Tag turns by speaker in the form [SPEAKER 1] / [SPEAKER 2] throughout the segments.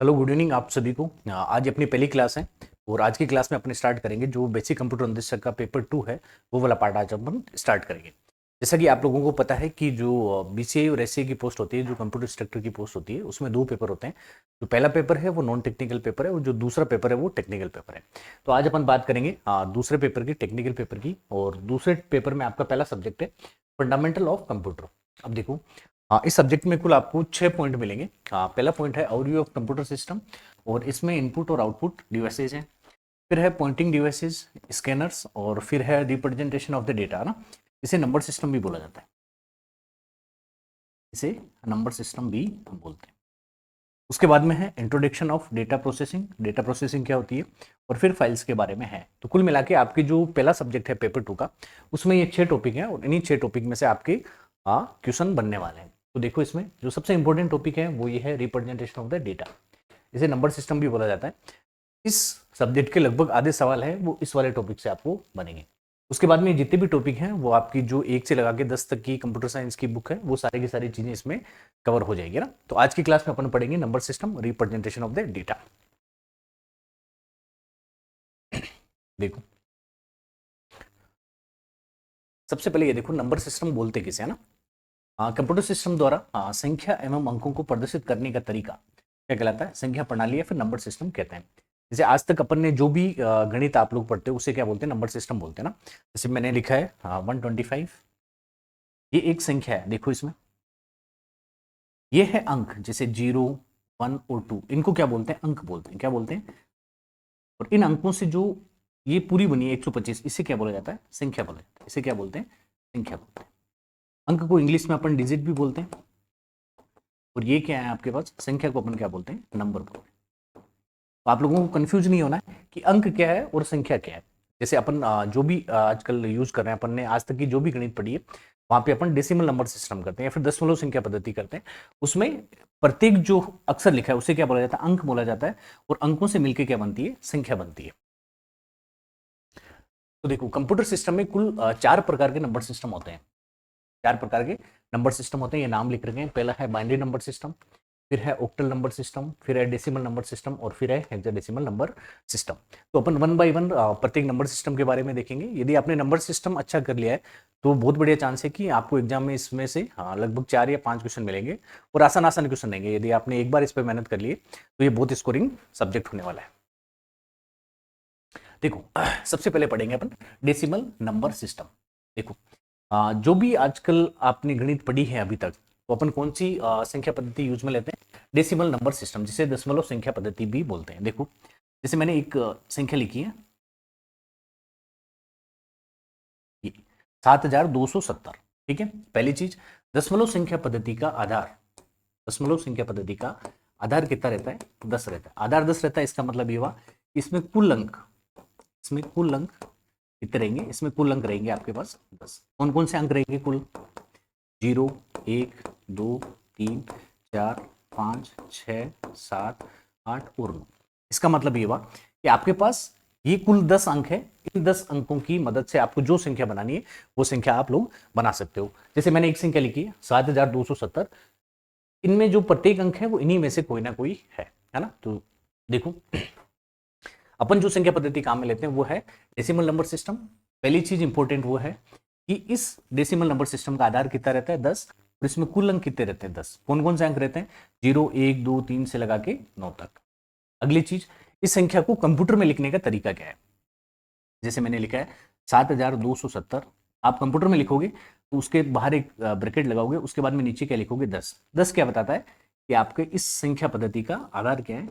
[SPEAKER 1] Hello, good evening आप सभी को। आज अपनी पहली क्लास है और आज की क्लास में अपने स्टार्ट करेंगे जो बेसिक कंप्यूटर अनुदेशक का पेपर 2 है, वो वाला पार्ट आज अपन स्टार्ट करेंगे। जैसा कि आप लोगों को पता है कि जो बीसीए और एससीए की पोस्ट होती है, जो कंप्यूटर इंस्ट्रक्टर की पोस्ट होती है, उसमें दो पेपर होते हैं। जो पहला पेपर है वो नॉन टेक्निकल पेपर है और जो दूसरा पेपर है वो टेक्निकल पेपर है। तो आज अपन बात करेंगे दूसरे पेपर की, टेक्निकल पेपर की। और दूसरे पेपर में आपका पहला सब्जेक्ट है फंडामेंटल ऑफ कंप्यूटर। अब देखो, इस सब्जेक्ट में कुल आपको 6 पॉइंट मिलेंगे। पहला पॉइंट है ओवरव्यू ऑफ कंप्यूटर सिस्टम, और इसमें इनपुट और आउटपुट डिवाइसेज हैं। फिर है पॉइंटिंग डिवाइसेज, स्कैनर्स, और फिर है रिप्रेजेंटेशन ऑफ द डेटा ना। इसे नंबर सिस्टम भी बोला जाता है, इसे नंबर सिस्टम भी हम बोलते हैं। उसके बाद में है introduction of data processing, data processing क्या होती है, और फिर फाइल्स के बारे में है। तो कुल मिला के आपकी जो पहला सब्जेक्ट है पेपर 2 का, उसमें ये 6 टॉपिक हैं और इन्हीं 6 टॉपिक में से आपके क्वेश्चन बनने वाले हैं। तो देखो, इसमें जो सबसे इंपॉर्टेंट टॉपिक है वो ये है रिप्रेजेंटेशन ऑफ द डेटा। इसे नंबर सिस्टम भी बोला जाता है। इस सब्जेक्ट के लगभग आधे सवाल है वो इस वाले टॉपिक से आपको बनेंगे। उसके बाद में जितने भी टॉपिक हैं वो आपकी जो 1 से लगा के 10 तक की कंप्यूटर साइंस की बुक है, वो सारी की सारी चीजें इसमें कवर हो जाएगी ना। तो आज की क्लास में अपन पढ़ेंगे number system, representation of the data. देखो, सबसे पहले ये देखो, नंबर सिस्टम बोलते किसे है ना। कंप्यूटर सिस्टम द्वारा संख्या एवं अंकों को प्रदर्शित करने का तरीका क्या कहलाता है? संख्या प्रणाली या फिर नंबर सिस्टम कहते हैं। जैसे आज तक अपन ने जो भी गणित आप लोग पढ़ते हो उसे क्या बोलते हैं? नंबर सिस्टम बोलते हैं ना। जैसे मैंने लिखा है 125, ये एक संख्या है। देखो इसमें ये है अंक, जैसे 0, 1 और 2, इनको क्या बोलते हैं? अंक बोलते हैं। क्या बोलते हैं? और इन अंकों से जो ये पूरी बनी है 125, इसे क्या बोला जाता है? संख्या बोला जाता है। इसे क्या बोलते हैं? संख्या बोलते हैं। अंक को इंग्लिश में अपन डिजिट भी बोलते हैं। और ये क्या है आपके पास? संख्या को अपन क्या बोलते हैं? नंबर बोलते हैं। तो आप लोगों को कंफ्यूज नहीं होना है कि अंक क्या है और संख्या क्या है। जैसे अपन जो भी आजकल यूज कर रहे हैं, अपन ने आज तक की जो भी गणित पढ़ी है, वहां पे अपन डेसिमल नंबर सिस्टम करते हैं या फिर दशमलव संख्या पद्धति करते हैं। उसमें प्रत्येक जो अक्षर लिखा है उसे क्या बोला जाता है? अंक बोला जाता है। और अंकों से मिलकर क्या बनती है? संख्या बनती है। तो देखो, कंप्यूटर सिस्टम में कुल 4 प्रकार के नंबर सिस्टम होते हैं। 4 प्रकार के नंबर सिस्टम होते हैं, ये नाम लिख रखे हैं। पहला है बाइनरी नंबर सिस्टम, फिर है ऑक्टल नंबर सिस्टम, फिर है डेसिमल नंबर सिस्टम, और फिर है हेक्साडेसिमल नंबर सिस्टम। तो अपन वन बाय वन प्रत्येक नंबर सिस्टम के बारे में देखेंगे। यदि आपने नंबर सिस्टम अच्छा कर लिया है तो बहुत बढ़िया चांस है कि आपको एग्जाम में इसमें से लगभग 4 या 5 क्वेश्चन मिलेंगे, और आसान आसान क्वेश्चन देंगे। यदि आपने एक बार इस पर मेहनत कर ली तो ये बहुत स्कोरिंग सब्जेक्ट होने वाला है। देखो, सबसे पहले पढ़ेंगे अपन डेसिमल नंबर सिस्टम। देखो, जो भी आजकल आपने गणित पढ़ी है अभी तक, तो अपन कौन सी संख्या पद्धति यूज में लेते हैं? डेसिमल नंबर सिस्टम, जिसे दशमलव संख्या पद्धति भी बोलते हैं। देखो, जैसे मैंने एक संख्या लिखी है, ये 7270। ठीक है, पहली चीज, दशमलव संख्या पद्धति का आधार, दशमलव संख्या पद्धति का आधार कितना रहता है? 10 रहता है। आधार 10 रहता है, इसका मतलब ये हुआ कि इसमें कुल अंक, इसमें कुल अंक कितने रहेंगे? इसमें कुल अंक रहेंगे आपके पास 10। कौन कौन से अंक रहेंगे कुल? 0, 1, 2, 3, 4, 5, 6, 7, 8 और 9। इसका मतलब ये हुआ कि आपके पास ये कुल 10 अंक है। इन 10 अंकों की मदद से आपको जो संख्या बनानी है वो संख्या आप लोग बना सकते हो। जैसे मैंने एक संख्या लिखी है 7270, इनमें जो प्रत्येक अंक है वो इन्हीं में से कोई ना कोई है ना। तो देखो, अपन जो संख्या पद्धति काम में लेते हैं वो है डेसिमल नंबर सिस्टम। पहली चीज इंपॉर्टेंट वो है कि इस डेसिमल नंबर सिस्टम का आधार कितना रहता है? 10। और इसमें कुल अंक कितने रहते हैं? 10। कौन कौन से अंक रहते हैं? 0, 1, 2, 3 से लगा के 9 तक। अगली चीज, इस संख्या को कंप्यूटर में लिखने का तरीका क्या है? जैसे मैंने लिखा है 7270, आप कंप्यूटर में लिखोगे तो उसके बाहर एक ब्रैकेट लगाओगे, उसके बाद में नीचे क्या लिखोगे? 10। 10 क्या बताता है कि आपके इस संख्या पद्धति का आधार क्या है?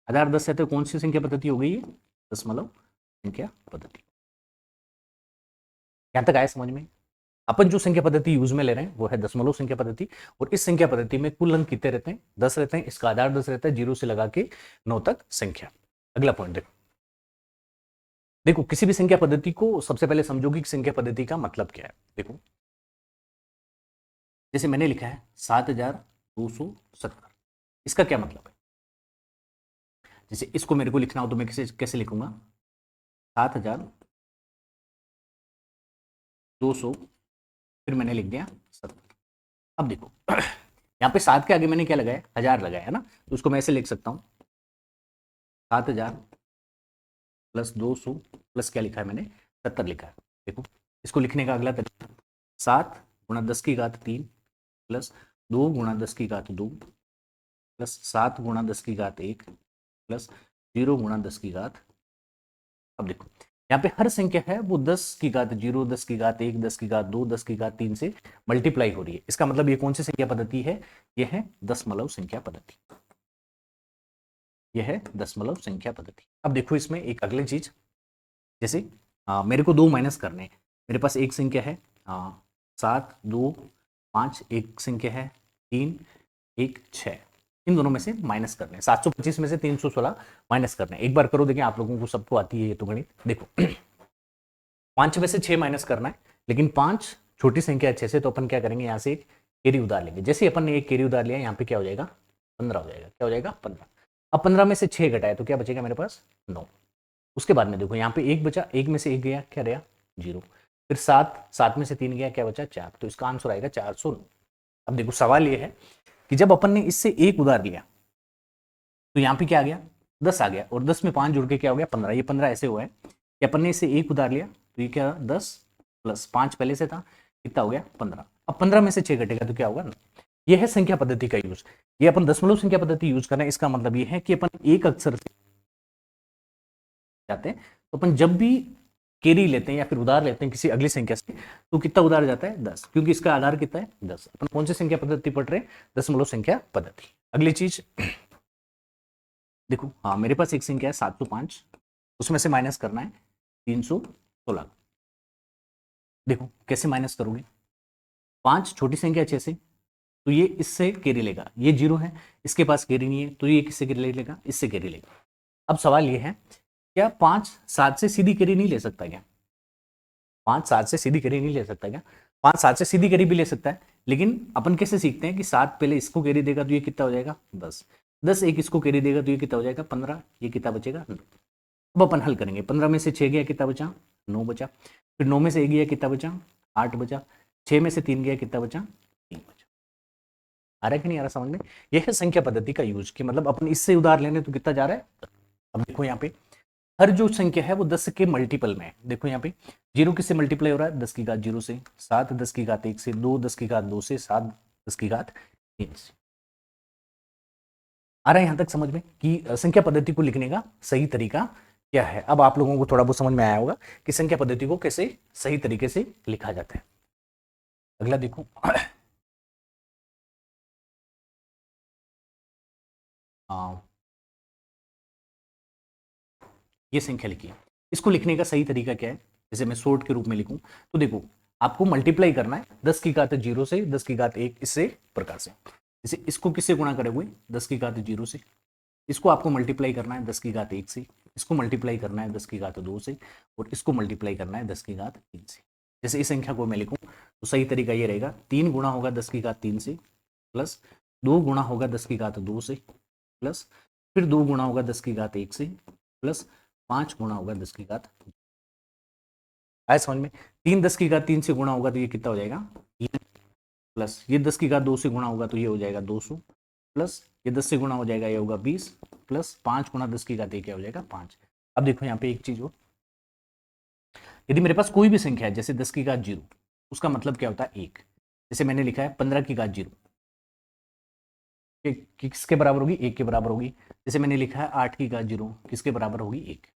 [SPEAKER 1] आधार 10 है तो कौन सी संख्या पद्धति हो गई है? दशमलव संख्या पद्धति। यहां तक आया समझ में? अपन जो संख्या पद्धति यूज में ले रहे हैं वो है दशमलव संख्या पद्धति। और इस संख्या पद्धति में कुल अंक कितने रहते हैं? 10 रहते हैं। इसका आधार 10 रहता है, 0 से लगा के 9 तक संख्या। अगला पॉइंट देखो, देखो किसी भी संख्या पद्धति को सबसे पहले समझो कि संख्या पद्धति का मतलब क्या है। देखो, जैसे मैंने लिखा है 7270, इसका क्या मतलब है? जैसे इसको मेरे को लिखना हो तो मैं कैसे कैसे लिखूंगा? 7200, फिर मैंने लिख दिया 70। अब देखो, यहाँ पे 7 के आगे मैंने क्या लगाया, 1000 लगाया है ना, तो उसको मैं ऐसे लिख सकता हूँ 7000 प्लस 200 प्लस क्या लिखा है मैंने, 70 लिखा है। देखो इसको लिखने का अगला तरीका, 7 गुणा 10 की घात 3 प्लस 2 गुणा 10 की घात 2 प्लस 7 गुणा 10 की घात 1 प्लस 0 गुणा 10 की घात। अब देखो यहाँ पे हर संख्या है वो 10 की घात 0, 10 की घात 1, 10 की घात 2, 10 की घात 3 से मल्टीप्लाई हो रही है। इसका मतलब ये कौन सी संख्या पद्धति है, यह है दशमलव संख्या पद्धति, यह है दशमलव संख्या पद्धति। अब देखो इसमें एक अगली चीज, जैसे मेरे को 2 माइनस करने हैं, मेरे पास एक संख्या है 7 2 5, एक संख्या है 3 1 6, इन दोनों में से माइनस करने हैं। 725 में से 316 माइनस करने हैं। एक बार करो, देखिए आप लोगों को सबको आती है ये तो गणित। देखो 5 में से 6 माइनस करना है, लेकिन 5 छोटी संख्या है 6 से, तो अपन क्या करेंगे, यहाँ से एक केरी उधार लेंगे। जैसे अपन ने एक केरी उधार लिया, यहाँ पे क्या हो जाएगा 15 हो जाएगा। क्या हो जाएगा 15। अब 15 में से 6 घटाए तो क्या बचेगा मेरे पास 9। उसके बाद में देखो यहाँ पे 1 बचा, 1 में से 1 गया, क्या रहा 0। फिर 7 में से 3 गया, क्या बचा 4, तो इसका आंसर आएगा 409। अब देखो सवाल ये है कि जब अपन ने इससे 1 उधार लिया तो यहाँ पे क्या आ गया 10 आ गया, और 10 में 5 जुड़ के क्या हो गया 15। ये 15 ऐसे हुआ है कि अपन ने इससे 1 उधार लिया तो ये क्या 10 प्लस 5 पहले से था, कितना हो गया 15। अब 15 में से 6 घटेगा तो क्या होगा 9। यह है संख्या पद्धति का यूज। ये अपन दशमलव संख्या पद्धति यूज कर रहे हैं, इसका मतलब ये है कि अपन एक अक्षर से जाते हैं, तो अपन जब भी केरी लेते हैं या फिर उधार लेते हैं किसी अगली संख्या से, तो कितना उधार जाता है 10, क्योंकि इसका आधार कितना है 10। अपन कौन सी संख्या पद्धति पढ़ रहे हैं, दशमलव संख्या पद्धति। अगली चीज देखो, हाँ मेरे पास एक संख्या है 705, उसमें से माइनस करना है 316। देखो कैसे माइनस करोगे, 5 छोटी संख्या 6 से, तो ये इससे केरी लेगा, ये 0 है, इसके पास केरी नहीं है, तो ये किससे केरी लेगा, इससे केरी लेगा। अब सवाल ये है, क्या 5 7 से सीधी केरी नहीं ले सकता क्या, 5 7 से सीधी केरी नहीं ले सकता क्या, 5 7 से सीधी केरी भी ले सकता है, लेकिन अपन कैसे सीखते हैं कि 7 पहले इसको केरी देगा तो ये कितना हो जाएगा 10, 10 एक इसको केरी देगा तो ये कितना हो जाएगा 15, ये कितना बचेगा 9। अब अपन हल करेंगे, 15 में से 6 गया कितना बचा 9 बचा, फिर 9 में से 1 गया कितना बचा 8 बचा, 6 में से 3 गया कितना बचा 3 बचा। आ रहा है कि नहीं आ रहा समझ में। यह है संख्या पद्धति का यूज, कि मतलब अपन इससे उधार लेने तो कितना जा रहा है। अब देखो यहाँ पे हर जो संख्या है वो 10 के मल्टीपल में है। देखो यहाँ पे 0 किससे मल्टीप्लाई हो रहा है 10 की घात 0 से, 7 10 की घात 1 से, 2 10 की घात 2 से, 7 10 की घात 3 से। आ रहा है यहाँ तक समझ में कि संख्या पद्धति को लिखने का सही तरीका क्या है। अब आप लोगों को थोड़ा बहुत समझ में आया होगा कि संख्या पद्धति को कैसे सही तरीके से लिखा जाता है। अगला देखो ये संख्या लिखी है, इसको लिखने का सही तरीका क्या है। जैसे मैं शॉर्ट के रूप में लिखूं तो देखो आपको मल्टीप्लाई करना है 10 की घात 0 से 10 की घात 1, इससे प्रकार से। जैसे इसको किससे गुणा करोगे 10 की घात 0 से, इसको आपको मल्टीप्लाई करना है 10 की घात 1 से, इसको मल्टीप्लाई करना है 10 की घात 2 से, और इसको मल्टीप्लाई करना है 10 की घात 3 से। जैसे इस संख्या को मैं लिखूं तो सही तरीका ये रहेगा 3 गुणा होगा 10 की घात 3 से, प्लस 2 गुणा होगा 10 की घात 2 से, प्लस फिर 2 गुणा होगा 10 की घात 1 से, प्लस 5 गुणा होगा 10 की घात। आया समझ में। 3 10 की घात 3 से गुणा होगा तो ये कितना हो जाएगा 3, प्लस ये 10 की घात 2 से गुणा होगा तो ये हो जाएगा 200, प्लस ये 10 से गुणा हो जाएगा ये होगा 20, प्लस 5 गुणा 10 की घात ये क्या हो जाएगा 5। अब देखो यहाँ पे एक चीज हो, यदि मेरे पास कोई भी संख्या है जैसे 10 की घात 0, उसका मतलब क्या होता है 1। जैसे मैंने लिखा है 15 की घात 0, किसके बराबर होगी 1 के बराबर होगी। जैसे मैंने लिखा है 8 की घात 0, किसके बराबर होगी 1।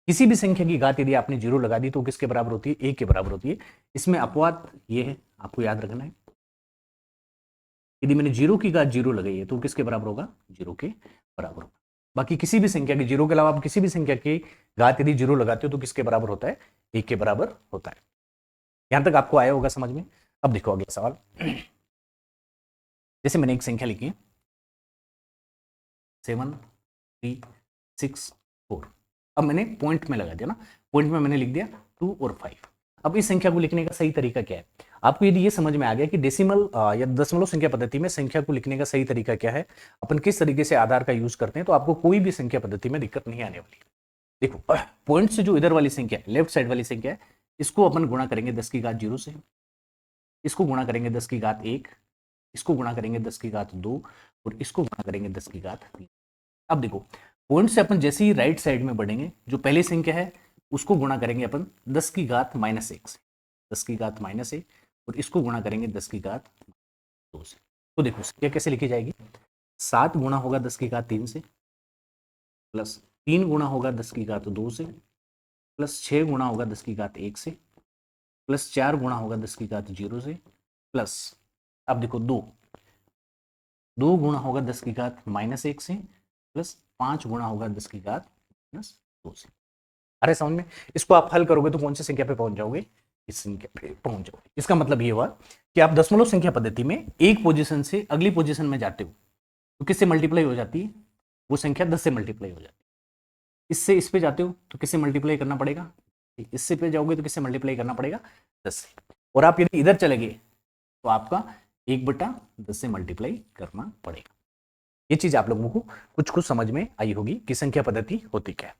[SPEAKER 1] किसी भी संख्या की घात यदि आपने 0 लगा दी तो किसके बराबर होती है 1 के बराबर होती है। इसमें अपवाद ये है, आपको याद रखना है, यदि मैंने 0 की घात 0 लगाई है तो किसके बराबर होगा 0 के बराबर होगा। बाकी किसी भी संख्या की 0 के अलावा आप किसी भी संख्या की घात यदि 0 लगाते हो तो किसके बराबर होता है 1 के बराबर होता है। यहां तक आपको आया होगा समझ में। अब देखो अगला सवाल, जैसे मैंने एक संख्या लिखी है 7 3 6 4, अब मैंने पॉइंट में लगा दिया ना, पॉइंट में मैंने लिख दिया 2 और 5। अब इस संख्या को लिखने का सही तरीका क्या है। आपको यदि ये समझ में आ गया कि डेसिमल या दशमलव संख्या पद्धति में संख्या को लिखने का सही तरीका क्या है, अपन किस तरीके से आधार का यूज करते हैं, तो आपको कोई भी संख्या पद्धति में दिक्कत नहीं आने वाली। देखो पॉइंट से जो इधर वाली संख्या है, लेफ्ट साइड वाली संख्या है, इसको अपन गुणा करेंगे 10 की घात 0 से, इसको गुणा करेंगे 10 की घात 1, इसको गुणा करेंगे 10 की घात 2 और इसको गुणा करेंगे 10 की घात 3। अब देखो पॉइंट से अपन जैसे ही राइट साइड में बढ़ेंगे, जो पहली संख्या है उसको गुणा करेंगे अपन 10 की घात -1 से, 10 की घात -1 और इसको गुणा करेंगे 10 की घात 2 से। तो देखो संख्या कैसे लिखी जाएगी, 7 गुणा होगा 10 की घात 3 से, प्लस 3 गुणा होगा 10 की घात 2 से, प्लस 6 गुणा होगा 10 की घात 1 से, प्लस 4 गुणा होगा 10 की घात 0 से, प्लस अब देखो 2 गुणा होगा 10 की घात -1 से, प्लस 5 गुणा होगा 10 की घात -2 से। अरे समझ में, इसको आप हल करोगे तो कौन सी संख्या पे पहुंच जाओगे, इस संख्या पे पहुंच जाओगे। इसका मतलब ये हुआ कि आप दशमलव संख्या पद्धति में एक पोजीशन से अगली पोजीशन में जाते हो तो किससे मल्टीप्लाई हो जाती है, वो संख्या 10 से मल्टीप्लाई हो जाती है। इससे इस पे जाते हो तो किससे मल्टीप्लाई करना पड़ेगा, इससे पे जाओगे तो किससे मल्टीप्लाई करना पड़ेगा, 10 से। और आप यदि इधर चले गए तो आपका 1/10 से मल्टीप्लाई करना पड़ेगा। ये चीज आप लोगों को कुछ कुछ समझ में आई होगी कि संख्या पद्धति होती क्या है।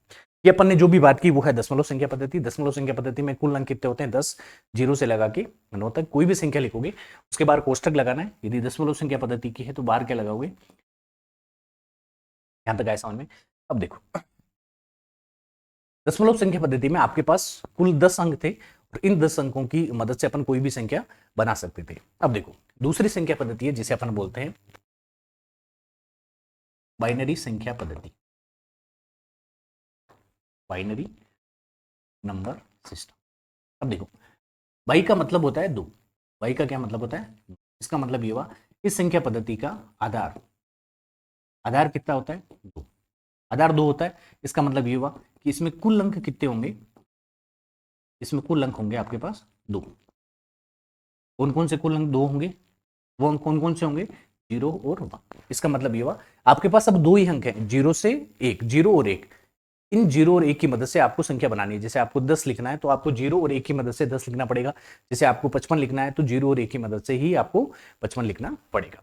[SPEAKER 1] ये अपन ने जो भी बात की वो है दशमलव संख्या पद्धति। दशमलव संख्या पद्धति में कुल अंक कितने होते हैं, 10, 0 से लगा के 9 तक। कोई भी संख्या लिखोगे उसके बाहर कोष्टक लगाना है। यदि दशमलव संख्या पद्धति की है तो बाहर क्या लगाओगे, यहां तक आए समझ में। अब देखो दशमलव संख्या पद्धति में आपके पास कुल 10 अंक थे और इन 10 अंकों की मदद से अपन कोई भी संख्या बना सकते थे। अब देखो दूसरी संख्या पद्धति है जिसे अपन बोलते हैं बाइनरी संख्या पद्धति, बाइनरी नंबर सिस्टम। अब देखो बाई का मतलब होता है 2, बाई का क्या मतलब होता है, इसका मतलब ये हुआ इस संख्या पद्धति का आधार, आधार कितना होता है 2, आधार 2 होता है। इसका मतलब ये हुआ कि इसमें कुल अंक कितने होंगे, इसमें कुल अंक होंगे आपके पास 2। कौन कौन से कुल अंक 2 होंगे, वो अंक कौन कौन से होंगे, 0 और 1। इसका मतलब ये हुआ आपके पास अब 2 ही अंक हैं, 0 से 1, 0 और 1। इन 0 और 1 की मदद से आपको संख्या बनानी है। जैसे आपको 10 लिखना है तो आपको 0 और 1 की मदद से 10 लिखना पड़ेगा। जैसे आपको 55 लिखना है तो 0 और 1 की मदद से ही आपको 55 लिखना पड़ेगा।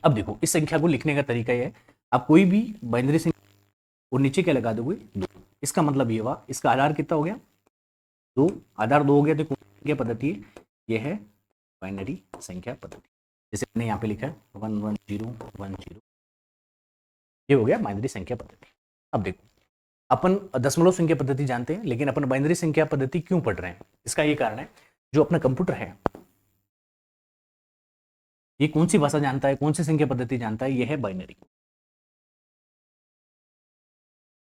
[SPEAKER 1] अब देखो इस संख्या को लिखने का तरीका यह है, आप कोई भी बाइनरी संख्या और नीचे क्या लगा दोगे 2। इसका मतलब ये हुआ इसका आधार कितना हो गया 2, आधार 2 हो गया तो कौन सी संख्या पद्धति है, यह है बाइनरी संख्या पद्धति। जैसे मैंने यहाँ पे लिखा है 1 1 0 1 0, ये हो गया बाइनरी संख्या पद्धति। अब देखो अपन दशमलव संख्या पद्धति जानते हैं लेकिन अपन बाइनरी संख्या पद्धति क्यों पढ़ रहे हैं, इसका ये कारण है जो अपना कंप्यूटर है ये कौन सी भाषा जानता है, कौन सी संख्या पद्धति जानता है, ये है बाइनरी।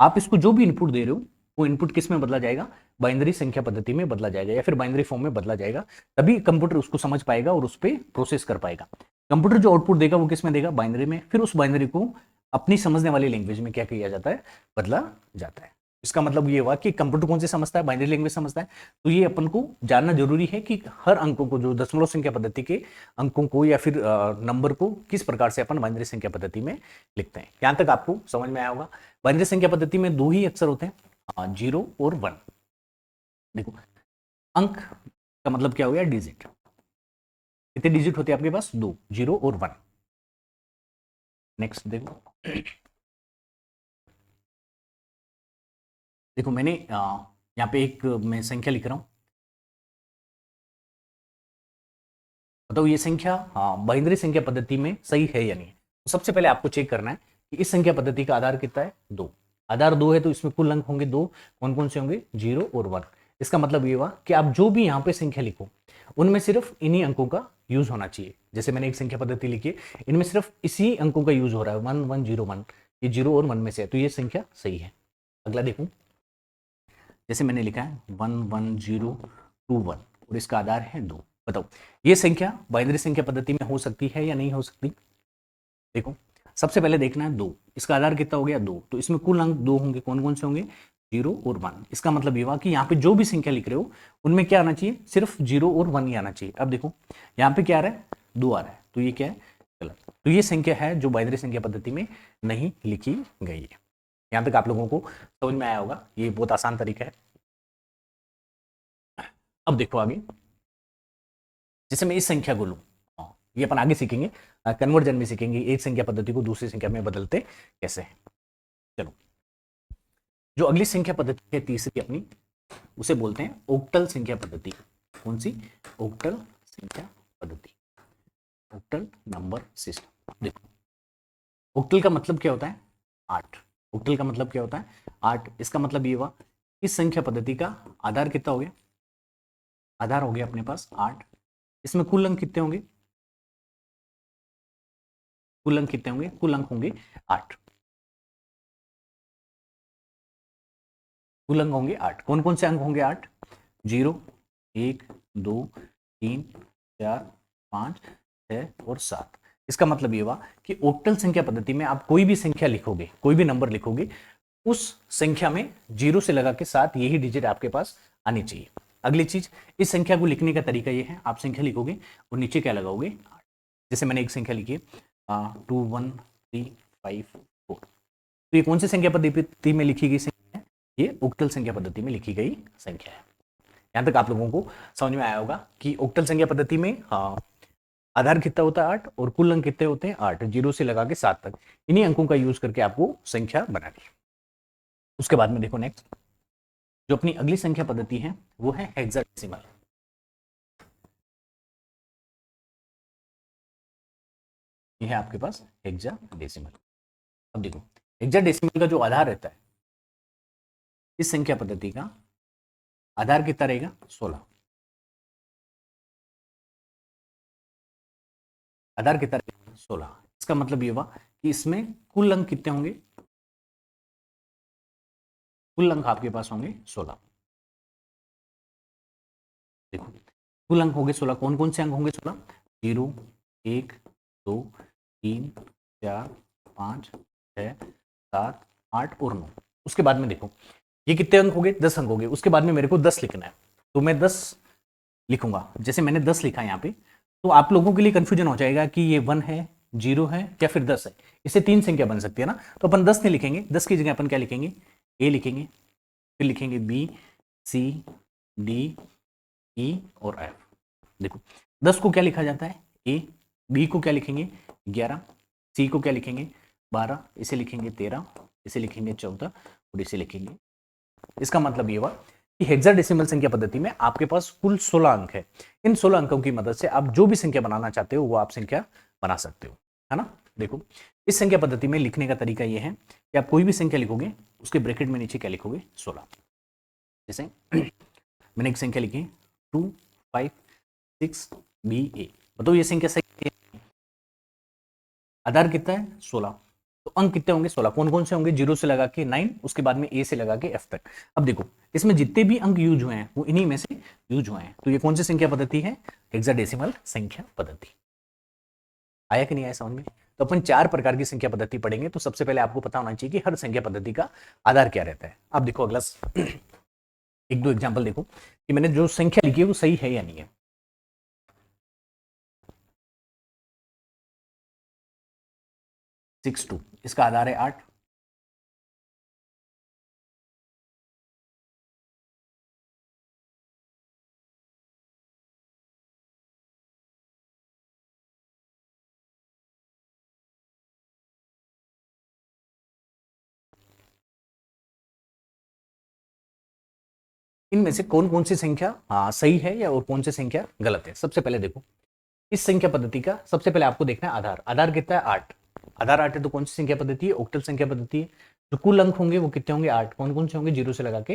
[SPEAKER 1] आप इसको जो भी इनपुट दे रहे हो वो इनपुट किस में बदला जाएगा, बाइनरी संख्या पद्धति में बदला जाएगा या फिर बाइनरी फॉर्म में बदला जाएगा। तभी कंप्यूटर उसको समझ पाएगा और उस पर प्रोसेस कर पाएगा। कंप्यूटर जो आउटपुट देगा वो किस में देगा, बाइनरी में। फिर उस बाइनरी को अपनी समझने वाली लैंग्वेज में क्या किया जाता है, बदला जाता है। इसका मतलब ये हुआ कि कंप्यूटर कौन सी समझता है, बाइनरी लैंग्वेज समझता है। तो ये अपन को जानना जरूरी है कि हर अंकों को, जो दशमलव संख्या पद्धति के अंकों को या फिर नंबर को किस प्रकार से अपन बाइनरी संख्या पद्धति में लिखते हैं। यहां तक आपको समझ में आया होगा। बाइनरी संख्या पद्धति में 2 ही अक्षर होते हैं, 0 और 1। देखो अंक का मतलब क्या हो गया, डिजिट। कितने डिजिट होते हैं आपके पास, 2, 0 और 1। नेक्स्ट देखो देखो मैंने यहाँ पे एक मैं संख्या लिख रहा हूं, बताओ ये संख्या बाइनरी संख्या पद्धति में सही है या नहीं। तो सबसे पहले आपको चेक करना है कि इस संख्या पद्धति का आधार कितना है, 2। आधार 2 है तो इसमें कुल अंक होंगे 2। कौन कौन से होंगे, 0 और 1। इसका मतलब ये हुआ कि आप जो भी यहाँ पे संख्या लिखो उनमें सिर्फ इन्हीं अंकों का यूज होना चाहिए। जैसे मैंने एक संख्या पद्धति लिखी है, इनमें सिर्फ इसी अंकों का यूज हो रहा है, 1 1 0 1। ये 0 और 1 में से है तो ये संख्या सही है। अगला देखूं, जैसे मैंने लिखा है 1 1 0 2 1 और इसका आधार है 2। बताओ ये संख्या बाइनरी संख्या पद्धति में हो सकती है या नहीं हो सकती। देखो सबसे पहले देखना है 2, इसका आधार कितना हो गया 2, तो इसमें कुल अंक 2 होंगे। कौन कौन से होंगे, 0 और 1। इसका मतलब ये हुआ कि यहाँ पे जो भी संख्या लिख रहे हो उनमें क्या आना चाहिए, सिर्फ 0 और 1 ही आना चाहिए। अब देखो यहाँ पे क्या आ रहा है, 2 आ रहा है, तो ये क्या है, गलत। तो ये संख्या है जो बाइनरी संख्या पद्धति में नहीं लिखी गई है। यहाँ तक आप लोगों को समझ में आया होगा, ये बहुत आसान तरीका है। अब देखो आगे, जैसे मैं इस संख्या को लूं, ये अपन आगे सीखेंगे, कन्वर्जन में सीखेंगे एक संख्या पद्धति को दूसरी संख्या में बदलते कैसे हैं। चलो जो अगली संख्या पद्धति है तीसरी अपनी, उसे बोलते हैं ओक्टल संख्या पद्धति। कौन सी, ओक्टल संख्या पद्धति। Octal number system. देखो ऑक्टल का मतलब क्या होता है? 8। ऑक्टल का मतलब क्या होता है? 8। इसका मतलब ये हुआ इस संख्या पद्धति का आधार कितना हो गया? आधार हो गया अपने पास 8। इसमें कुल अंक कितने होंगे? कुल अंक कितने होंगे? कुल अंक होंगे 8। कुल अंक होंगे 8। कौन कौन से अंक होंगे 8? 0, 1, 2, 3, 4, 5, 6 और 7। इसका मतलब ये हुआ कि ऑक्टल संख्या पद्धति में आप कोई भी संख्या लिखोगे, कोई भी नंबर लिखोगे, उस संख्या में 0 से लगा के 7 यही डिजिट आपके पास आनी चाहिए। अगली चीज, इस संख्या को लिखने का तरीका ये है, आप संख्या लिखोगे और नीचे क्या लगाओगे? जैसे मैंने एक संख्या लिखी है 2, 1, 3, 5, 4। तो ये कौन सी संख्या पद्धति में लिखी गई संख्या है? ये ऑक्टल संख्या पद्धति में लिखी गई संख्या है। यहां तक आप लोगों को समझ में आया होगा कि ऑक्टल संख्या पद्धति में आधार कितना होता है 8 और कुल अंक कितने होते हैं 8, 0 से लगा के 7 तक। इन्हीं अंकों का यूज करके आपको संख्या बनानी है। उसके बाद में देखो नेक्स्ट जो अपनी अगली संख्या पद्धति है वो है हेक्साडेसिमल। ये है आपके पास हेक्साडेसिमल। अब देखो हेक्साडेसिमल का जो आधार रहता है इस संख्या पद्धति का आधार कितना रहेगा? 16। आधार कितना रहेगा? 16। इसका मतलब ये हुआ कि इसमें कुल अंक कितने होंगे? कुल अंक आपके पास होंगे 16। देखो कुल अंक होंगे 16। कौन कौन से अंक होंगे 16? 0, 1, 2, 3, 4, 5, 6, 7, 8 और 9। उसके बाद में देखो ये कितने अंक हो गए? 10 अंक हो गए। उसके बाद में मेरे को 10 लिखना है तो मैं 10 लिखूंगा। जैसे मैंने 10 लिखा है यहाँ पे तो आप लोगों के लिए कंफ्यूजन हो जाएगा कि ये 1 है, 0 है या फिर 10 है। इससे 3 संख्या बन सकती है ना। तो अपन 10 नहीं लिखेंगे, 10 की जगह अपन क्या लिखेंगे? ए लिखेंगे, फिर लिखेंगे बी, सी, डी, ई और एफ। देखो 10 को क्या लिखा जाता है? ए। बी को क्या लिखेंगे? 11। सी को क्या लिखेंगे? 12। इसे लिखेंगे 13। इसे लिखेंगे 14 और इसे लिखेंगे। इसका मतलब ये हुआ कि हेक्साडेसिमल संख्या पद्धति में आपके पास कुल 16 अंक है। इन 16 अंकों की मदद से आप जो भी संख्या बनाना चाहते हो वो आप संख्या बना सकते हो, है ना। देखो इस संख्या पद्धति में लिखने का तरीका ये है कि आप कोई भी संख्या लिखोगे उसके ब्रैकेट में नीचे क्या लिखोगे? 16। जैसे मैंने एक संख्या लिखी 2, 5, 6, बी ए। बताओ ये संख्या सही है? आधार कितना है? 16। तो अंक कितने होंगे? 16। कौन कौन से होंगे? 0 से लगा के 9, उसके बाद में ए से लगा के एफ तक। अब देखो इसमें जितने भी अंक यूज हुए हैं वो इन्हीं में से यूज हुए हैं। तो ये कौन सी संख्या पद्धति है? हेक्साडेसिमल संख्या पद्धति। आया कि नहीं आया समझ में? तो अपन 4 प्रकार की संख्या पद्धति पढ़ेंगे। तो सबसे पहले आपको पता होना चाहिए कि हर संख्या पद्धति का आधार क्या रहता है। अब देखो अगला एक दो एग्जाम्पल देखो कि मैंने जो संख्या लिखी है वो सही है या नहीं है। 62 इसका आधार है 8। इनमें से कौन कौन सी संख्या सही है या और कौन सी संख्या गलत है। सबसे पहले देखो इस संख्या पद्धति का सबसे पहले आपको देखना है आधार। आधार कितना है? 8। आधार 8 है तो कौन सी संख्या पद्धति है? ऑक्टल संख्या पद्धति है। जो कुल अंक होंगे वो कितने होंगे? 8। कौन कौन से होंगे? 0 से लगा के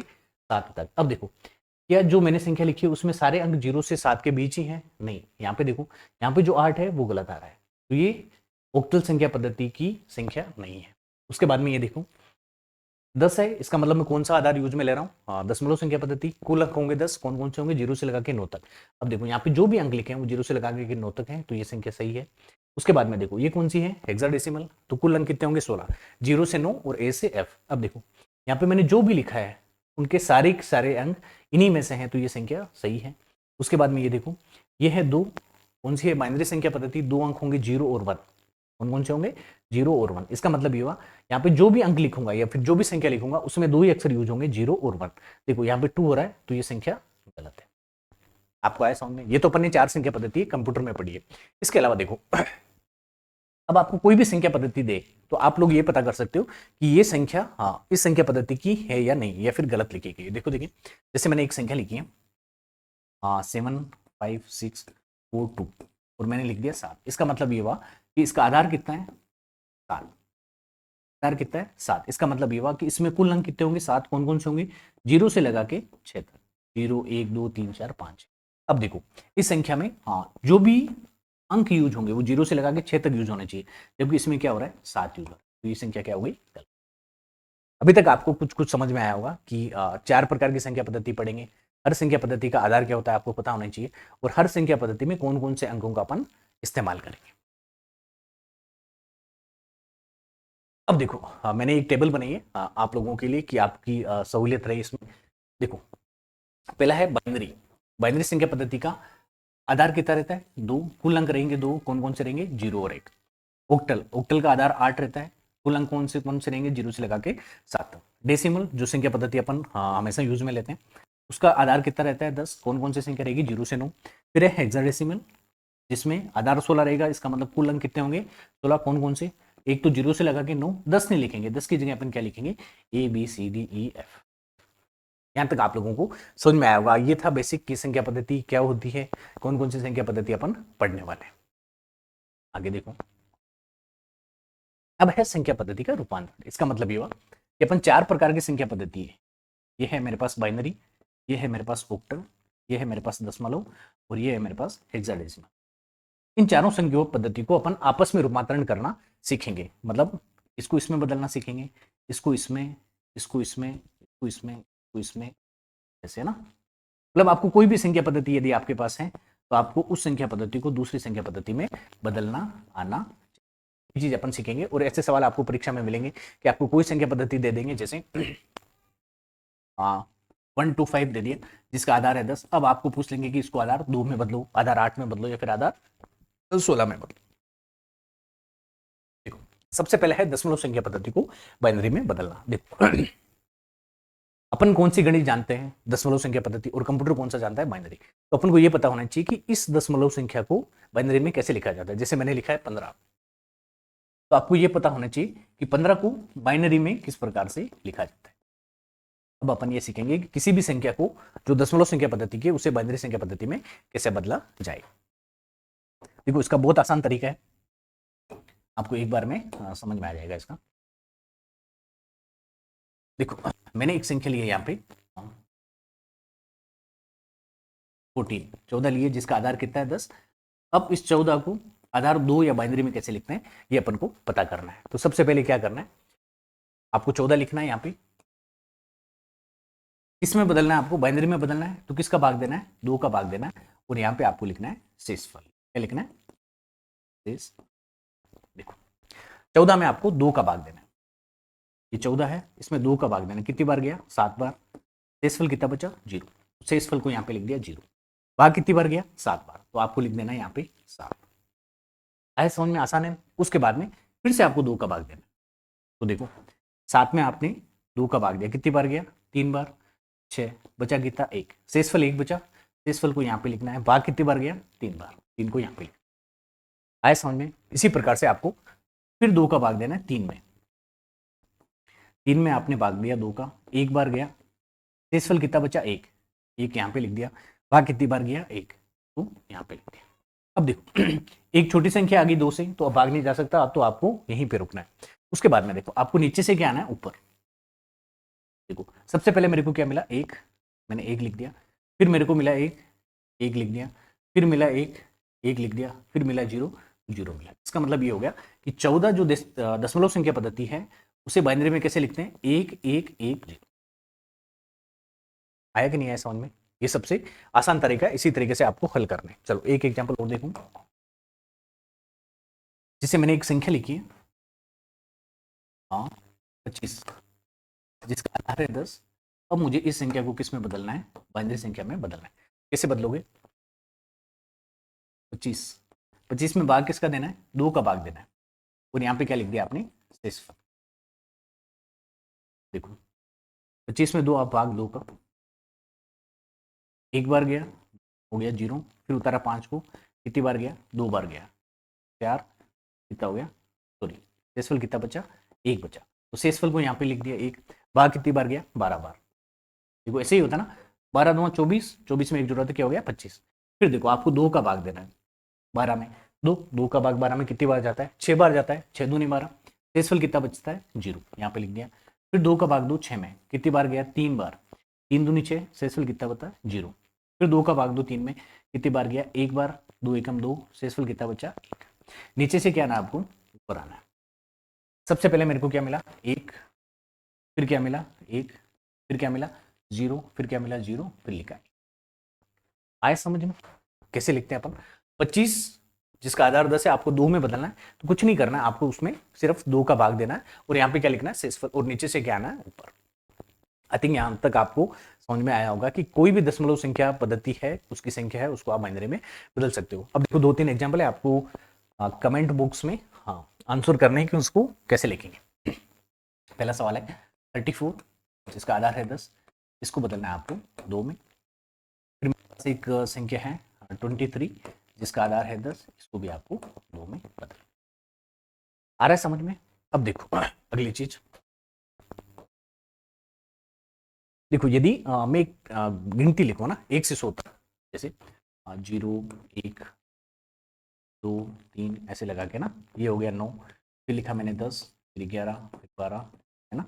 [SPEAKER 1] 7 तक। अब देखो क्या जो मैंने संख्या लिखी है उसमें सारे अंक 0 से 7 के बीच ही हैं? नहीं। यहाँ पे देखो यहाँ पे जो 8 है वो गलत आ रहा है। तो ये ऑक्टल संख्या पद्धति की संख्या नहीं है। उसके बाद में ये देखो 10 है, इसका मतलब मैं कौन सा आधार यूज में ले रहा हूँ? दशमलव संख्या पद्धति। कुल अंक होंगे 10। कौन कौन से होंगे? 0 से लगा के 9 तक। अब देखो यहाँ पे जो भी अंक लिखे हैं वो 0 से लगा के 9 तक है तो ये संख्या सही है। उसके बाद में देखो ये कौन सी है? हेक्साडेसिमल। तो कुल अंक कितने होंगे? 16। 0 से 9 और ए से एफ। अब देखो यहाँ पे मैंने जो भी लिखा है उनके सारे सारे अंक इन्हीं में से हैं तो ये संख्या सही है। उसके बाद में ये देखो ये है 2। कौन सी है? बाइनरी संख्या पद्धति। 2 अंक होंगे 0 और 1। कौन कौन से होंगे? 0 और 1। इसका मतलब ये हुआ यहाँ पे जो भी अंक लिखूंगा या फिर जो भी संख्या लिखूंगा उसमें 2 ही अक्षर यूज होंगे, 0 और 1। देखो यहाँ पे 2 हो रहा है तो ये संख्या गलत है। आपको आया समझ में? ये तो अपन ने 4 संख्या पद्धति कंप्यूटर में पढ़ी है। इसके अलावा देखो अब आपको कोई भी संख्या पद्धति दे तो आप लोग ये पता कर सकते हो कि ये संख्या इस संख्या पद्धति की है या नहीं या फिर गलत लिखी गई है। देखो देखिए जैसे मैंने एक संख्या लिखी है 7, 5, 6, 4, 2। और मैंने लिख दिया 7। इसका मतलब ये हुआ कि इसका आधार कितना है 7, आधार कितना है 7। इसका मतलब ये हुआ कि इसमें कुल अंक कितने होंगे 7। कौन कौन से होंगे 0 से लगा के 6 तक, 0 1 2 3 4 5। अब देखो इस संख्या में हाँ जो भी अंक यूज होंगे वो 0 से लगा के 6 तक यूज होने चाहिए, जबकि इसमें क्या हो रहा है 7 यूज हो रहा है, तो ये संख्या क्या हो गई गलत। अभी तक आपको कुछ कुछ समझ में आया होगा कि 4 प्रकार की संख्या पद्धति पढ़ेंगे। हर संख्या पद्धति का आधार क्या होता है आपको पता होना चाहिए, और हर संख्या पद्धति में कौन कौन से अंकों का अपन इस्तेमाल करेंगे। अब देखो मैंने एक टेबल बनाई है आप लोगों के लिए कि आपकी सहूलियत रहे इसमें। देखो पहला है बाइनरी। बाइनरी संख्या पद्धति का आधार कितना रहता है 2, कुल अंक रहेंगे 2। कौन कौन से रहेंगे 0 और 1। ओक्टल, ओक्टल का आधार 8 रहता है, कुल अंक कौन से रहेंगे 0 से लगा के 7 तक। डेसिमल जो संख्या पद्धति अपन हमेशा यूज में लेते हैं, उसका आधार कितना रहता है 10। कौन कौन सी संख्या रहेगी 0 से 9। फिर है हेक्साडेसिमल जिसमें आधार 16 रहेगा, इसका मतलब कुल अंक कितने होंगे 16। कौन कौन से, एक तो 0 से लगा के 9, 10 नहीं लिखेंगे, 10 की जगह अपन क्या लिखेंगे ABCDEF। यहां तक आप लोगों को समझ में आया होगा। ये था बेसिक की संख्या पद्धति क्या होती है, कौन कौन सी संख्या पद्धति अपन पढ़ने वाले हैं। आगे देखो अब है संख्या पद्धति का रूपांतरण। इसका मतलब ये हुआ कि अपन 4 प्रकार की संख्या पद्धति है। ये है मेरे पास बाइनरी, ये है मेरे पास ओक्टल, ये है मेरे पास दशमलव, और ये है मेरे पास हेक्साडेसिमल। इन चारों संख्या पद्धति को अपन आपस में रूपांतरण करना सीखेंगे, मतलब इसको इसमें बदलना सीखेंगे, इसको इसमें, इसको इसमें, इसको इसमें, इसको इसमें, ऐसे ना। मतलब आपको कोई भी संख्या पद्धति यदि आपके पास है तो आपको उस संख्या पद्धति को दूसरी संख्या पद्धति में बदलना आना, ये चीज अपन सीखेंगे। और ऐसे सवाल आपको परीक्षा में मिलेंगे कि आपको कोई संख्या पद्धति दे देंगे, जैसे 1 to 5 दे दिए जिसका आधार है 10। अब आपको पूछ लेंगे कि इसको आधार 2 में बदलो, आधार 8 में बदलो, या फिर आधार 16 में बदलो। देखो सबसे पहले है दशमलव संख्या पद्धति को बाइनरी में बदलना। देखो अपन कौन सी गणित जानते हैं दशमलव संख्या पद्धति, और कंप्यूटर कौन सा जानता है बाइनरी। तो अपन को यह पता होना चाहिए कि इस दशमलव संख्या को बाइनरी में कैसे लिखा जाता है। जैसे मैंने लिखा है 15, तो आपको यह पता होना चाहिए कि 15 को बाइनरी में किस प्रकार से लिखा जाता है। अब अपन ये सीखेंगे कि किसी भी संख्या को जो दशमलव संख्या पद्धति की उसे बाइनरी संख्या पद्धति में कैसे बदला जाए। देखो इसका बहुत आसान तरीका है, आपको एक बार में समझ में आ जाएगा इसका। देखो मैंने एक संख्या ली है यहाँ पे 14 लिए जिसका आधार कितना है 10। अब इस 14 को आधार 2 या बाइनरी में कैसे लिखना है ये अपन को पता करना है। तो सबसे पहले क्या करना है, आपको 14 लिखना है यहाँ पे, इसमें बदलना है आपको, बाइनरी में बदलना है तो किसका भाग देना है 2 का भाग देना है, और यहाँ पे आपको लिखना है शेषफल। क्या लिखना है शेष। देखो 14 में आपको 2 का भाग देना है, ये 14 है इसमें 2 का भाग देना है, कितनी बार गया 7 बार। शेषफल कितना बचा 0, शेषफल को यहाँ पे लिख दिया 0। भाग कितनी बार गया 7 बार, तो आपको लिख देना है यहाँ पे 7। आया समझ में, आसान है। उसके बाद में फिर से आपको 2 का भाग देना है, तो देखो 7 में आपने 2 का भाग दिया, कितनी बार गया 3 बार, 6 बचा कितना 1, शेषफल 1 बचा, शेषफल को यहाँ पे लिखना है। भाग कितनी बार गया 3 बार, 3 को यहाँ पे लिखना। आया समझ में। इसी प्रकार से आपको फिर 2 का भाग देना है 3 में, 3 में आपने भाग दिया 2 का, 1 बार गया, शेषफल कितना बचा 1, 1 यहाँ पे लिख दिया। भाग कितनी बार गया 1, तो यहाँ पे लिख दिया। अब देखो एक छोटी संख्या आ गई 2 से, तो अब भाग नहीं जा सकता, अब तो आपको यहीं पे रुकना है। उसके बाद में देखो आपको नीचे से क्या आना है ऊपर। देखो सबसे पहले मेरे को क्या मिला 1, मैंने 1 लिख दिया, फिर मेरे को मिला 1, 1 लिख दिया, फिर मिला 1, 1 लिख दिया, फिर मिला 0, 0 मिला। इसका मतलब ये हो गया कि 14 जो दशमलव संख्या पद्धति है उसे बाइनरी में कैसे लिखते हैं 1 1 1 0। आया कि नहीं आया समझ में। ये सबसे आसान तरीका है, इसी तरीके से आपको हल करना है। चलो एक एग्जांपल और देखूं, जिसे मैंने एक संख्या लिखी है 25 जिसका आधार है 10। अब मुझे इस संख्या को किस में बदलना है बाइनरी संख्या में बदलना है। कैसे बदलोगे 25 में भाग किसका देना है 2 का भाग देना है, और यहाँ पे क्या लिख दिया आपने शेषफल। देखो 25 में 2 आप भाग 2 का, 1 बार गया हो गया 0, फिर उतारा 5 को, कितनी बार गया 2 बार गया 4, कितना हो गया सॉरी शेषफल कितना बचा 1 बचा, तो शेषफल को यहाँ पे लिख दिया 1। भाग कितनी बार गया 12 बार। देखो ऐसे ही होता ना, 12 2 24, 24 में 1 जुड़ा तो क्या हो गया 25। फिर देखो आपको 2 का भाग देना है, 12 में, दो का भाग 12 में कितनी बार जाता है? 6 बार जाता है, 6 दूनी 12, शेषफल कितना बचता है? 0, यहाँ पे लिख दिया। फिर 2 का भाग 2 6 में कितनी बार गया? 3 बार, 3 दूनी 6, शेषफल कितना बता? 0। फिर 2 का भाग 2 3 में कितनी बार गया? 1 बार, 2 एकम 2, शेषफल कितना बचा? 1। नीचे से क्या आना आपको? ऊपर आना है। सबसे पहले मेरे को क्या मिला? 1, फिर क्या मिला? 1, फिर क्या मिला? 0, फिर क्या मिला? 0, फिर लिखा। आए समझ में कैसे लिखते हैं अपन? 25 जिसका आधार 10 है, आपको 2 में बदलना है, तो कुछ नहीं करना है, आपको उसमें सिर्फ 2 का भाग देना है और यहाँ पे क्या लिखना है? शेषफल, और नीचे से क्या आना है? ऊपर। आई थिंक यहाँ तक आपको समझ में आया होगा कि कोई भी दशमलव संख्या पद्धति है, उसकी संख्या है, उसको आप बाइनरी में बदल सकते हो। अब देखो 2-3 एग्जाम्पल है, आपको कमेंट बॉक्स में आंसर करने हैं कि उसको कैसे लिखेंगे। पहला सवाल है 34 जिसका आधार है 10, इसको बदलना है आपको 2 में। फिर मेरे पास एक संख्या है 23 जिसका आधार है 10, इसको भी आपको 2 में बदलना। आ रहा है समझ में? अब देखो अगली चीज, देखो यदि मैं एक गिनती लिखूँ ना 1 से 100 तक, जैसे 0 1 2 3 ऐसे लगा के ना, ये हो गया 9, फिर लिखा मैंने 10, फिर 11, फिर 12, है ना,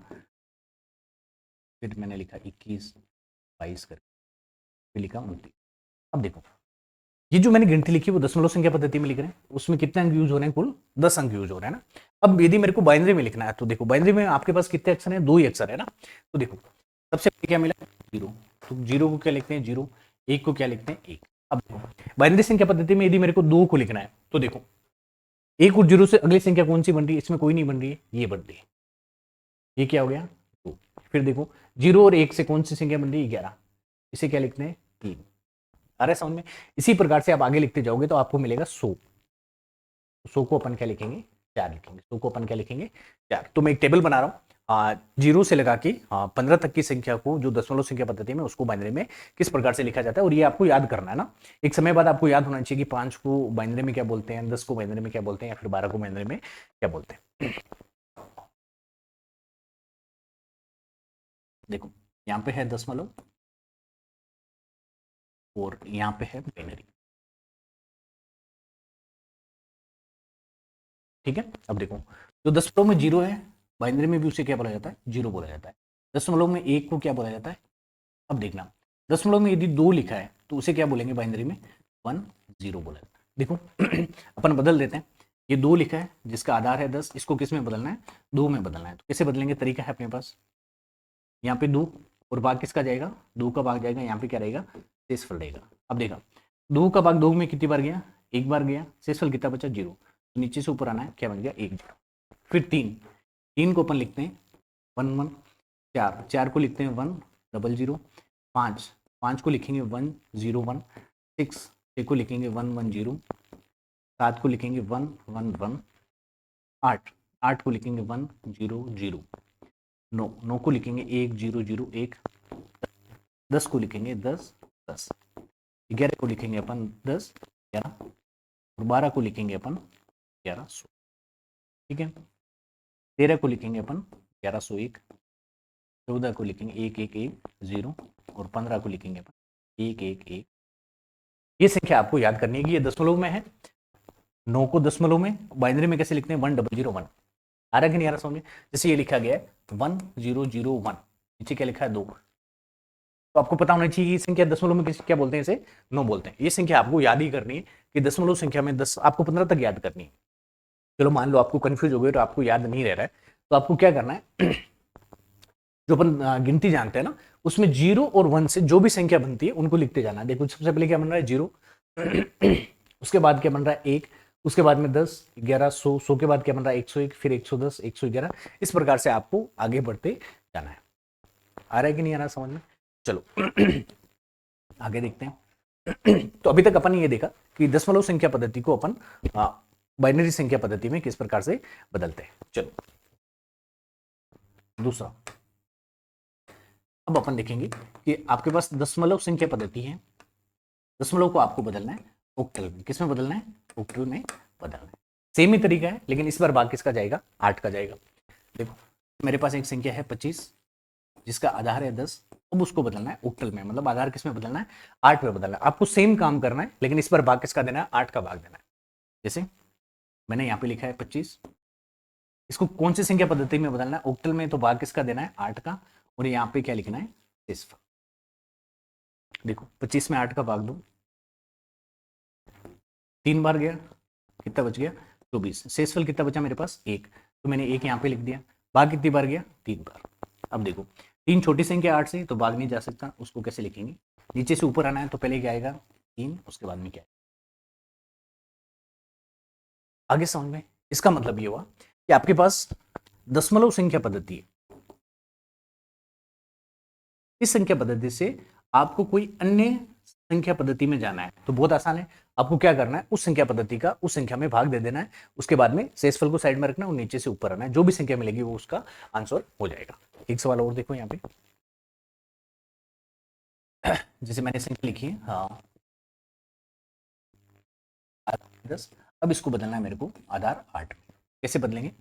[SPEAKER 1] फिर मैंने लिखा 21 22 करके, फिर लिखा 29। अब देखो ये जो मैंने गिनती लिखी वो दशमलव संख्या पद्धति में लिख रहे हैं, उसमें कितने अंक यूज हो रहे हैं? कुल 10 अंक यूज हो रहे हैं ना। अब यदि मेरे को बाइनरी में लिखना है, तो देखो बाइनरी में आपके पास कितने अक्षर हैं? 2 ही अक्षर है ना। तो देखो सबसे पहले क्या मिला? 0, तो 0 को क्या लिखते हैं? 0। 1 को क्या लिखते हैं? 1। अब देखो बाइनरी संख्या पद्धति में यदि मेरे को 2 को लिखना है, तो देखो 1 और 0 से अगली संख्या कौन सी बन रही है? इसमें कोई नहीं बन रही है, ये बन रही है। ये क्या हो गया? 2। फिर देखो 0 और 1 से कौन सी संख्या बन रही है? 11, इसे क्या लिखते हैं? 3। आ रहा है समझ में? इसी प्रकार से आप आगे लिखते जाओगे तो आपको मिलेगा 100। 100 को अपन क्या लिखेंगे? 4 लिखेंगे। 100 को अपन क्या लिखेंगे? 4। तो मैं एक टेबल बना रहा हूँ, 0 से लगा के 15 तक की संख्या को, जो दशमलव संख्या पद्धति में, उसको बाइनरी में किस प्रकार से लिखा जाता है, और ये आपको याद करना है ना। एक समय बाद आपको याद होना चाहिए कि 5 को बाइनरी में क्या बोलते हैं, 10 को बाइनरी में क्या बोलते हैं, या फिर 12 को बाइनरी में क्या बोलते हैं। देखो यहाँ पे है दशमलव और यहाँ पे है बाइनरी, ठीक है। अब देखो जो दशमलव में 0 है, बाइनरी में भी उसे क्या बोला जाता है? 0 बोला जाता है। दशमलव में 1 को क्या बोला जाता है? अब देखना दशमलव में यदि 2 लिखा है तो उसे क्या बोलेंगे बाइनरी में? 1 0 बोला जाता है। देखो अपन बदल देते हैं, ये 2 लिखा है जिसका आधार है 10, इसको किस में बदलना है? 2 में बदलना है। तो कैसे बदलेंगे? तरीका है अपने पास, यहाँ पे 2 और भाग किसका जाएगा? 2 का भाग जाएगा, यहाँ पे क्या रहेगा? शेषफल रहेगा। अब देखा 2 का भाग 2 में कितनी बार गया? 1 बार गया, शेषफल कितना बचा? 0। तो नीचे से ऊपर आना है, क्या बन गया? 1 0। फिर 3 को अपन लिखते हैं 1 1, 4 को लिखते हैं 1 0 0, 5 को लिखेंगे 1 0 1, 6 को लिखेंगे 1 1 0, 7 को लिखेंगे 1 1 1, 8 को लिखेंगे 1 0 0, 9 को लिखेंगे 1 0 0 1, 10 को लिखेंगे 10 10, 11 को लिखेंगे अपन 10 11, और 12 को लिखेंगे अपन 1100, ठीक है। 13 को लिखेंगे अपन 1101, 14 को लिखेंगे 1 1 1 0, और 15 को लिखेंगे अपन 1 1 1। ये संख्या आपको याद करनी है कि ये दशमलव में है। 9 को दशमलव में बाइनरी में कैसे लिखते हैं? 1 0 0 1। आ रहा है कि नहीं आ रहा समझ में? जैसे ये लिखा गया है 1 0 0 1, नीचे क्या लिखा है? 2। तो आपको पता होना चाहिए ये संख्या दशमलव में क्या बोलते हैं? इसे 9 बोलते हैं। ये संख्या आपको याद ही करनी है कि दशमलव संख्या में 10 आपको 15 तक याद करनी है। चलो मान लो आपको कंफ्यूज हो गए तो आपको याद नहीं रह रहा है, तो आपको क्या करना है जो अपन गिनती जानते हैं ना, उसमें 0 और 1 से जो भी संख्या बनती है उनको लिखते जाना है। देखो सबसे पहले क्या बन रहा है? 0 उसके बाद क्या बन रहा है? 1, उसके बाद में 10 11 100, 100 के बाद क्या बन रहा है? 101, फिर 110 111, इस प्रकार से आपको आगे बढ़ते जाना है। आ रहा है कि नहीं आ रहा समझ में? चलो आगे देखते हैं। तो अभी तक अपन ने ये देखा कि दशमलव संख्या पद्धति को अपन बाइनरी संख्या पद्धति में किस प्रकार से बदलते हैं। चलो दूसरा, अब अपन देखेंगे कि आपके पास दशमलव संख्या पद्धति है, दशमलव को आपको बदलना है ऑक्टल में। किस में बदलना है? ऑक्टल में बदलना है। सेम ही तरीका है, लेकिन इस बार भाग किसका जाएगा? 8 का जाएगा। देखो मेरे पास एक संख्या है 25 जिसका आधार है 10, अब उसको बदलना है ऑक्टल में, मतलब आधार किस में बदलना है? 8 में बदलना है। आपको सेम काम करना है, लेकिन इस बार भाग किसका देना है? 8 का भाग देना है। जैसे मैंने यहाँ पे लिखा है 25, इसको कौन सी संख्या पद्धति में बदलना है? ऑक्टल में तो भाग किसका देना है? 8 का, और यहाँ पे क्या लिखना है? शेषफल। देखो 25 में 8 का भाग दो, 3 बार गया, कितना बच गया? 24। शेषफल कितना बचा मेरे पास? 1, तो मैंने 1 यहाँ पे लिख दिया। भाग कितनी बार गया? 3 बार। अब देखो 3 छोटी संख्या 8 से, तो भाग नहीं जा सकता, उसको कैसे लिखेंगे? नीचे से ऊपर आना है तो पहले क्या आएगा? 3, उसके बाद में क्या? आगे समझ में? इसका मतलब ये हुआ कि आपके पास दशमलव संख्या पद्धति है। इस संख्या पद्धति से आपको कोई अन्य संख्या पद्धति में जाना है तो बहुत आसान है। आपको क्या करना है? उस संख्या पद्धति का उस संख्या में भाग दे देना है, उसके बाद में शेषफल को साइड में रखना और नीचे से ऊपर आना है, जो भी संख्या मिलेगी वो उसका आंसर हो जाएगा। एक सवाल और देखो यहाँ पे, जैसे मैंने संख्या लिखी है, हाँ 10, अब इसको बदलना है मेरे को आधार 8। कैसे बदलेंगे?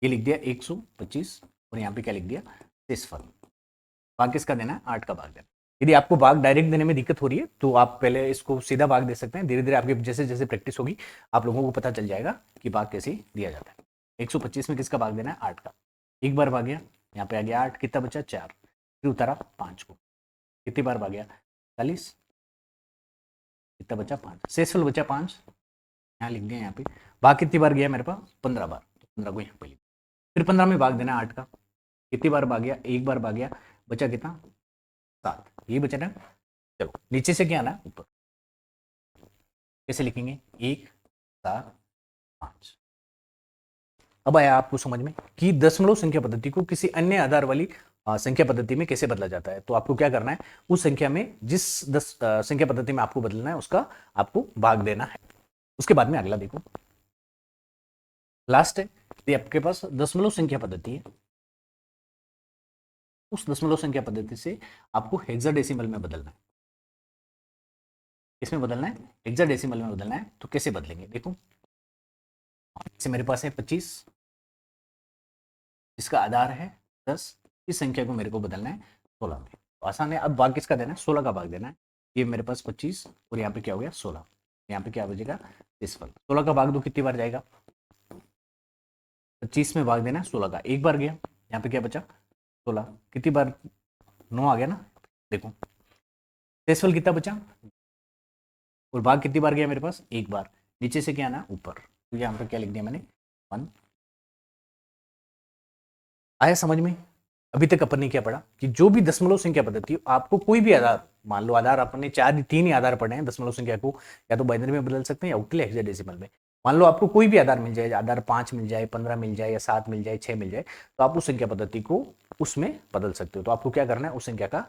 [SPEAKER 1] ये लिख दिया 125 और यहाँ पे क्या लिख दिया? शेषफल। भाग किसका देना है? 8 का भाग देना। यदि आपको भाग डायरेक्ट देने में दिक्कत हो रही है तो आप पहले इसको सीधा भाग दे सकते हैं। धीरे धीरे आपकी जैसे जैसे प्रैक्टिस होगी आप लोगों को पता चल जाएगा कि भाग कैसे दिया जाता है। 125 में किसका भाग देना है? 8 का। एक बार भाग गया, यहाँ पे आ गया 8, कितना बचा? 4, फिर उतारा 5 को, कितनी बार भाग गया? 40, कितना बचा? 5, शेषफल बचा 5, यहाँ लिख दिया। यहाँ पे भाग कितनी बार गया मेरे पास? 15 बार, 15 को यहाँ पे लिख, फिर 15 में भाग देना 8 का, कितनी बार भाग गया? एक बार भाग गया, बचा कितना? 7, ये बचा ना। चलो नीचे से क्या आना है? ऊपर। कैसे लिखेंगे? 1, 7, 5। अब आया आपको समझ में कि दशमलव संख्या पद्धति को किसी अन्य आधार वाली संख्या पद्धति में कैसे बदला जाता है। तो आपको क्या करना है? उस संख्या में जिस संख्या पद्धति में आपको बदलना है उसका आपको भाग देना है। उसके बाद में अगला देखो, लास्ट है, ये आपके पास दशमलव संख्या पद्धति है। उस दशमलव संख्या पद्धति से आपको हेक्साडेसिमल में बदलना है। इसमें बदलना है, हेक्साडेसिमल में बदलना है। तो कैसे बदलेंगे? देखो जैसे मेरे पास है 25, इसका आधार है 10, इस संख्या को मेरे को बदलना है 16 में। तो आसान है। अब भाग किसका देना है? 16 का भाग देना है। ये मेरे पास 25 और यहाँ पे क्या हो गया? 16, यहाँ पे क्या बचेगा? शेषफल। 16 का भाग दो, कितनी बार जाएगा? 25 में भाग देना है 16 का, एक बार गया, यहाँ पे क्या बचा? 16, कितनी बार? 9 आ गया ना। देखो शेषफल कितना बचा, और भाग कितनी बार गया मेरे पास? एक बार। नीचे से क्या आना? ऊपर। तो यहाँ पे क्या लिख दिया मैंने? 1। आया समझ में? अभी तक अपन ने क्या पढ़ा कि जो भी दशमलव संख्या पद्धति, आपको कोई भी आधार, मान लो आधार अपन ने 3 ही आधार पढ़े हैं दशमलव संख्या को, या तो बाइनरी में बदल सकते हैं या ऑक्टल हेक्साडेसिमल में। मान लो आपको कोई भी आधार मिल जाए, आधार 5 मिल जाए, 15 मिल जाए, या 7 मिल जाए, 6 मिल जाए, तो आप उस संख्या पद्धति को उसमें बदल सकते हो। तो आपको क्या करना है? उस संख्या का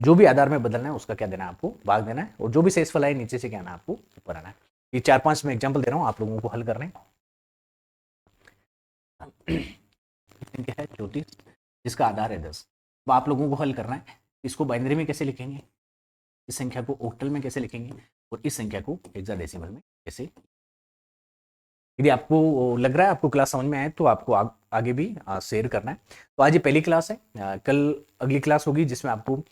[SPEAKER 1] जो भी आधार में बदलना है उसका क्या देना है? आपको भाग देना है, और जो भी शेषफल आए नीचे से क्या आना है? आपको ऊपर आना है। ये 4-5 में एग्जाम्पल दे रहा हूँ आप लोगों को हल करने। संख्या है 34, जिसका आधार है 10। अब आप लोगों को हल करना है, इसको बाइनरी में कैसे लिखेंगे, इस संख्या को ऑक्टल में कैसे लिखेंगे, और इस संख्या को हेक्साडेसिमल में कैसे। यदि आपको लग रहा है आपको क्लास समझ में आए तो आपको आगे भी शेयर करना है। तो आज ये पहली क्लास है, कल अगली क्लास होगी जिसमें आपको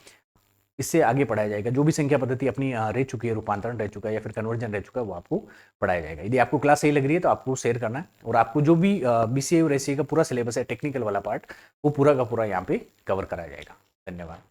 [SPEAKER 1] इससे आगे पढ़ाया जाएगा। जो भी संख्या पद्धति अपनी रह चुकी है, रूपांतरण रह चुका है या फिर कन्वर्जन रह चुका है, वो आपको पढ़ाया जाएगा। यदि आपको क्लास सही लग रही है तो आपको शेयर करना है, और आपको जो भी BCA और SCA का पूरा सिलेबस है, टेक्निकल वाला पार्ट, वो पूरा का पूरा यहाँ पे कवर कराया जाएगा। धन्यवाद।